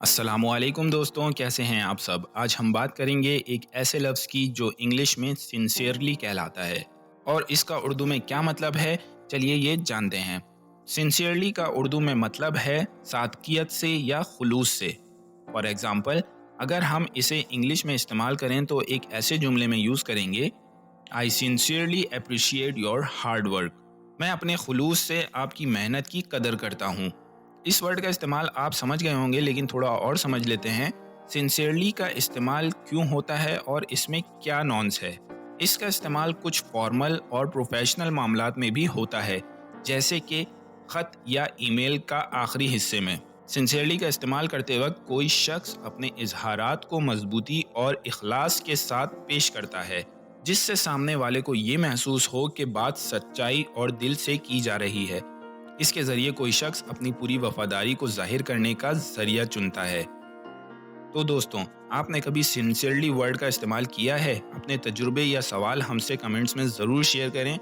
السلام علیکم دوستوں، کیسے ہیں آپ سب؟ آج ہم بات کریں گے ایک ایسے لفظ کی جو انگلش میں سنسیئرلی کہلاتا ہے اور اس کا اردو میں کیا مطلب ہے، چلیے یہ جانتے ہیں۔ سنسیئرلی کا اردو میں مطلب ہے صادقیت سے یا خلوص سے۔ فار ایگزامپل، اگر ہم اسے انگلش میں استعمال کریں تو ایک ایسے جملے میں یوز کریں گے I sincerely appreciate your hard work۔ میں اپنے خلوص سے آپ کی محنت کی قدر کرتا ہوں۔ اس ورڈ کا استعمال آپ سمجھ گئے ہوں گے، لیکن تھوڑا اور سمجھ لیتے ہیں سنسیئرلی کا استعمال کیوں ہوتا ہے اور اس میں کیا نونس ہے۔ اس کا استعمال کچھ فارمل اور پروفیشنل معاملات میں بھی ہوتا ہے، جیسے کہ خط یا ای میل کا آخری حصے میں۔ سنسیئرلی کا استعمال کرتے وقت کوئی شخص اپنے اظہارات کو مضبوطی اور اخلاص کے ساتھ پیش کرتا ہے، جس سے سامنے والے کو یہ محسوس ہو کہ بات سچائی اور دل سے کی جا رہی ہے۔ اس کے ذریعے کوئی شخص اپنی پوری وفاداری کو ظاہر کرنے کا ذریعہ چنتا ہے۔ تو دوستوں، آپ نے کبھی سنسیئرلی ورڈ کا استعمال کیا ہے؟ اپنے تجربے یا سوال ہم سے کمنٹس میں ضرور شیئر کریں۔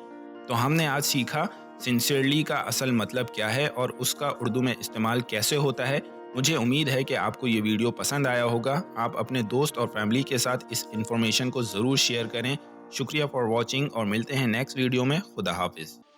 تو ہم نے آج سیکھا سنسیئرلی کا اصل مطلب کیا ہے اور اس کا اردو میں استعمال کیسے ہوتا ہے۔ مجھے امید ہے کہ آپ کو یہ ویڈیو پسند آیا ہوگا۔ آپ اپنے دوست اور فیملی کے ساتھ اس انفارمیشن کو ضرور شیئر کریں۔ شکریہ فار واچنگ اور ملتے ہیں نیکسٹ ویڈیو میں۔ خدا حافظ۔